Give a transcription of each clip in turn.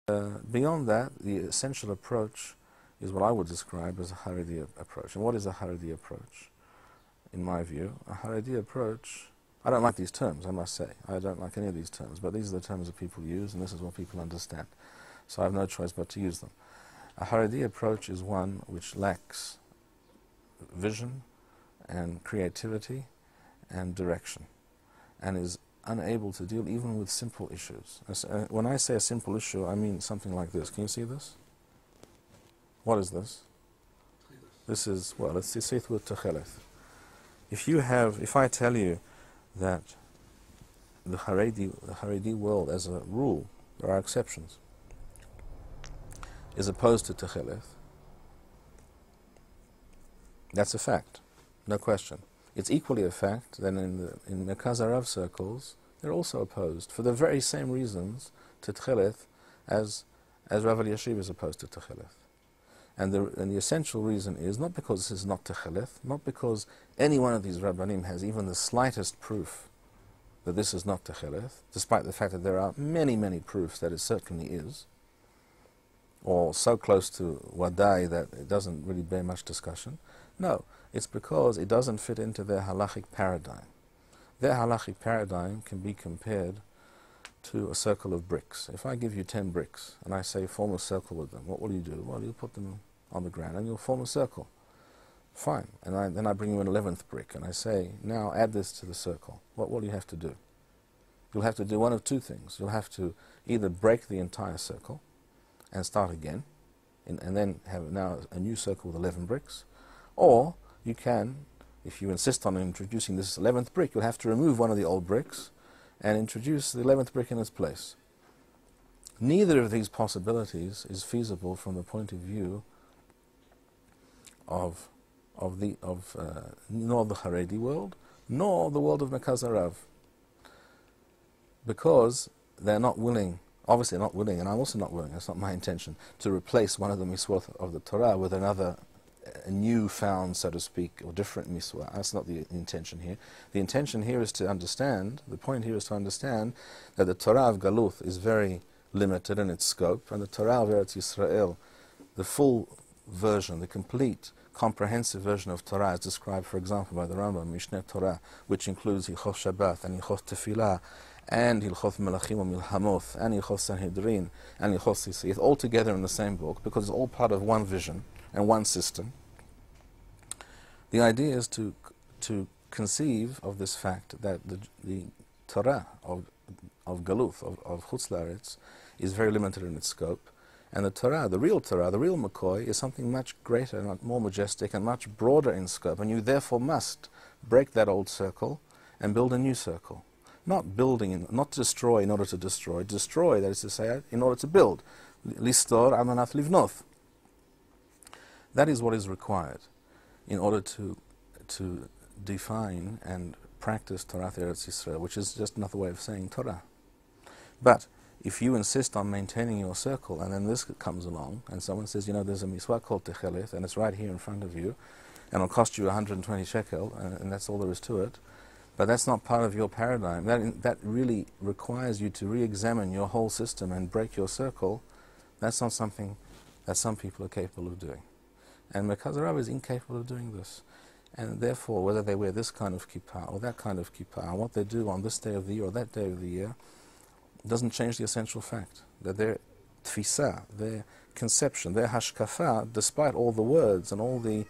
Beyond that, the essential approach is what I would describe as a Haredi approach. And what is a Haredi approach? In my view, a Haredi approach, I don't like these terms, I must say. I don't like any of these terms, but these are the terms that people use, and this is what people understand. So I have no choice but to use them. A Haredi approach is one which lacks vision and creativity and direction, and is unable to deal even with simple issues. When I say a simple issue, I mean something like this. Can you see this? What is this? This is, well, let's say it with Techeleth. If I tell you that the Haredi world as a rule, there are exceptions, is opposed to Techeleth, that's a fact, no question. It's equally a fact that in Mekaz Harav circles, they're also opposed for the very same reasons to Techeleth as Rav Elyashiv is opposed to Techeleth. And the essential reason is not because this is not Techeleth, not because any one of these Rabbanim has even the slightest proof that this is not Techeleth, despite the fact that there are many, many proofs that it certainly is, or so close to Wadai that it doesn't really bear much discussion. No, it's because it doesn't fit into their halachic paradigm. Their halachic paradigm can be compared to a circle of bricks. If I give you 10 bricks and I say form a circle with them, what will you do? Well, you'll put them on the ground and you'll form a circle. Fine. And then I bring you an 11th brick and I say, now add this to the circle. What will you have to do? You'll have to do one of two things. You'll have to either break the entire circle and start again, and then have now a new circle with 11 bricks, or you can, if you insist on introducing this 11th brick, you'll have to remove one of the old bricks and introduce the 11th brick in its place. Neither of these possibilities is feasible from the point of view of nor the Haredi world, nor the world of Mekaz Harav, because they're not willing, obviously not willing, and I'm also not willing, that's not my intention, to replace one of the miswot of the Torah with another, a new found, so to speak, or different miswah. That's not the intention here. The intention here is to understand, the point here is to understand that the Torah of Galuth is very limited in its scope, and the Torah of Eretz Yisrael, the full version, the complete, comprehensive version of Torah is described, for example, by the Rambam, Mishneh Torah, which includes Hilchot Shabbat and Hilchot Tefillah, and Hilchot Melachim and Milhamoth, and Hilchot Sanhedrin, and Hilchot Sisith, all together in the same book, because it's all part of one vision and one system. The idea is to conceive of this fact that the Torah of Galuth, of Chutz La'aretz, is very limited in its scope, and the Torah, the real McCoy, is something much greater, much more majestic, and much broader in scope, and you therefore must break that old circle and build a new circle. Not building, not destroy in order to destroy. Destroy, that is to say, in order to build. Listor amanat livnoth. That is what is required in order to define and practice Torah Eretz Yisrael, which is just another way of saying Torah. But if you insist on maintaining your circle, and then this comes along, and someone says, you know, there's a miswah called Techeleth, and it's right here in front of you, and it'll cost you 120 shekel, and that's all there is to it, but that's not part of your paradigm. That really requires you to re-examine your whole system and break your circle. That's not something that some people are capable of doing. And Mekaz Harav is incapable of doing this. And therefore, whether they wear this kind of kippah or that kind of kippah, and what they do on this day of the year or that day of the year, doesn't change the essential fact that their tfisa, their conception, their hashkafa, despite all the words and all the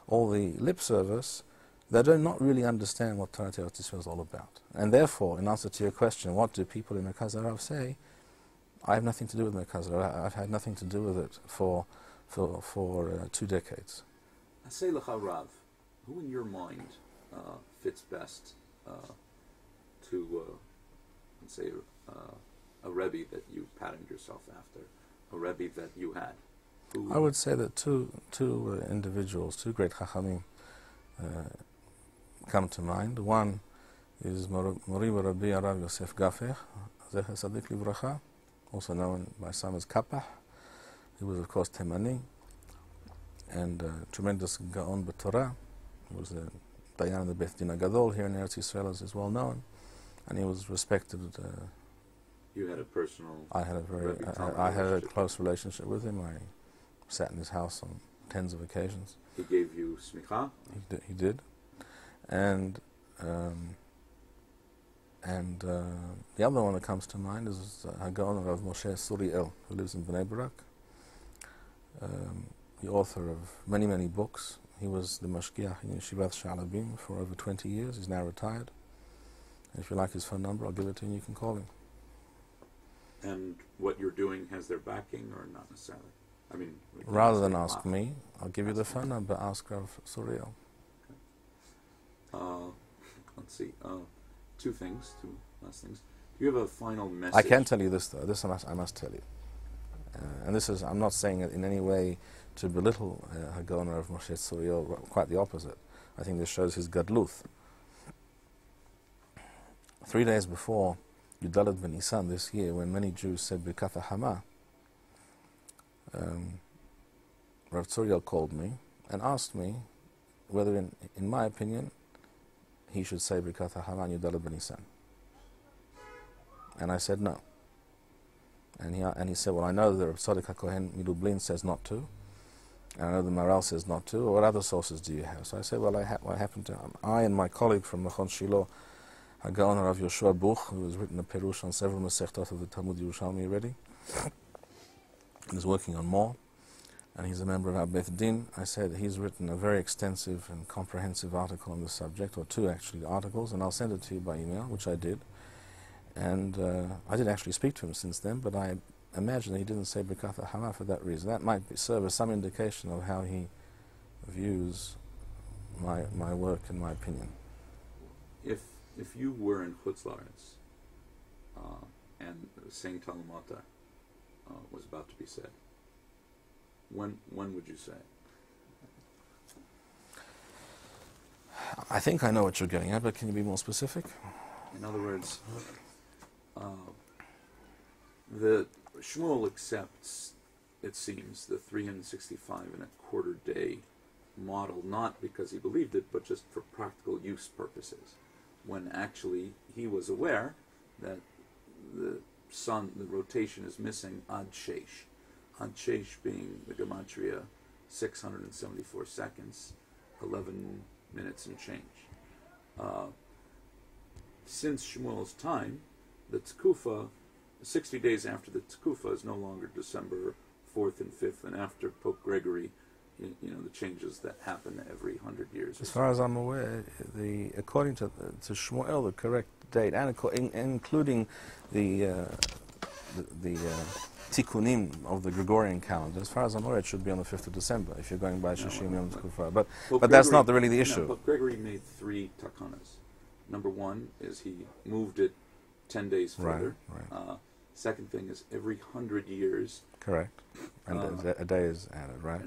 lip service, they do not really understand what Torah Eretz Yisrael is all about. And therefore, in answer to your question, what do people in Mekaz Harav say? I have nothing to do with Mekaz Harav. I've had nothing to do with it for 2 decades. Say Rav, who in your mind fits best to, let's say, a Rebbe that you patterned yourself after, a Rebbe that you had? I would say that two individuals, two great Chachamim, come to mind. One is Mori Rabbi Arav Yosef Gafech, Zecher Tzadik Livracha, also known by some as Kapach. He was, of course, Temani, and tremendous Gaon B'Torah. He was a Dayan in the Beth Din HaGadol here in Eretz Yisrael, as is well known, and he was respected You had a personal. I had a very, I had a close relationship with him. I sat in his house on tens of occasions. He gave you smicha? He did. And the other one that comes to mind is Hagon of Moshe Shilo, who lives in Bnei Brak, the author of many, many books. He was the mashgiach in Yeshivat Shalabim for over 20 years. He's now retired. And if you like his phone number, I'll give it to you and you can call him. And what you're doing has their backing or not necessarily? I mean, rather than ask me, I'll give you the phone number, ask Rav Shilo. Okay. Let's see. Two last things. Do you have a final message? I can tell you this, though. This I must tell you. And this is, I'm not saying it in any way to belittle Hagoner of Moshe Shilo, quite the opposite. I think this shows his gadluth. 3 days before Yudalet ben Nisan this year, when many Jews said Birkat Hama, Rav Shilo called me and asked me whether, in my opinion, he should say Birkat Hama on Yudalet ben Nisan. And I said no. And he said, well, I know that Rav Tzadok HaKohen Milublin says not to, and I know the Maral says not to, or what other sources do you have? So I said, well, what happened to I and my colleague from Machon Shilo, Hagoner of Yoshua Buch, who has written a perush on several Masechtot of the Talmud Yerushalmi already, and is working on more, and he's a member of our Beth Din. I said he's written a very extensive and comprehensive article on this subject, or two actually articles, and I'll send it to you by email, which I did. And I didn't actually speak to him since then, but I imagine he didn't say Birkat Hama for that reason. That might serve as some indication of how he views my work and my opinion. If you were in Chutz La'aretz and saying Talmud was about to be said, when would you say it? I think I know what you're getting at, but can you be more specific? In other words, the Shmuel accepts, it seems, the 365 and a quarter day model, not because he believed it, but just for practical use purposes, when actually he was aware that the sun, the rotation is missing Ad Sheish. Ad Sheish being the Gematria 674 seconds, 11 minutes and change. Since Shmuel's time, the Tekufa, 60 days after the Tekufa, is no longer December 4th and 5th, and after Pope Gregory, the changes that happen every 100 years. As far as I'm aware, according to Shmuel, the correct date, and including the tikkunim of the Gregorian calendar, as far as I'm aware, it should be on the 5th of December, if you're going by Shishim Yom Tekufa. But that's not really the issue. Pope Gregory made 3 takanas. Number one is he moved it 10 days further. Right. Second thing is every 100 years. Correct. And a day is added, right?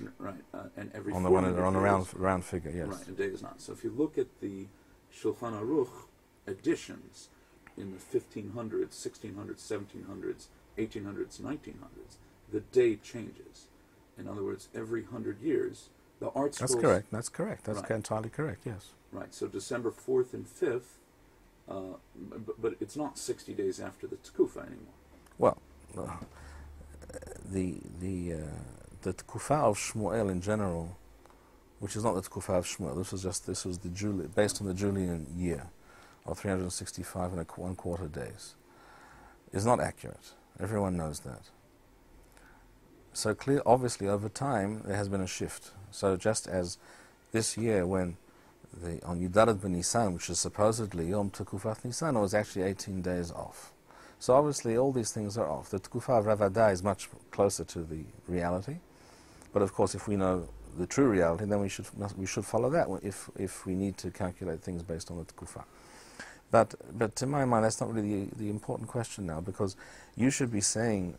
And every on the round figure, yes. Right, a day is not. So if you look at the Shulchan Aruch editions in the 1500s, 1600s, 1700s, 1800s, 1900s, the day changes. In other words, every 100 years, the art schools... That's correct. That's entirely correct, yes. Right, so December 4th and 5th, but it's not 60 days after the Tekufa anymore. Well, the Tekufa of Shmuel in general, which is not the Tekufa of Shmuel, this was based on the Julian year of 365 and 1/4 days, is not accurate. Everyone knows that. So obviously over time there has been a shift. So just as this year when on Yudalet ben Nisan, which is supposedly Yom Tekufat Nisan, it was actually 18 days off. So obviously all these things are off. The Tekufa of Ravada is much closer to the reality, but of course if we know the true reality, then we should follow that if we need to calculate things based on the Tekufa. But to my mind, that's not really the important question now, because you should be saying,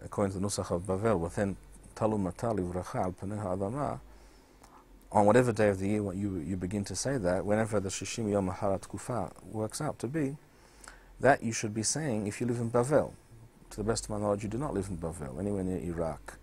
according to the Nusach of Bavel, within Talu Matali Vracha al Paneha Adama, on whatever day of the year you begin to say that, whenever the Shishim Yom Harat Kufa works out to be, that you should be saying if you live in Bavel. To the best of my knowledge, you do not live in Bavel, anywhere near Iraq,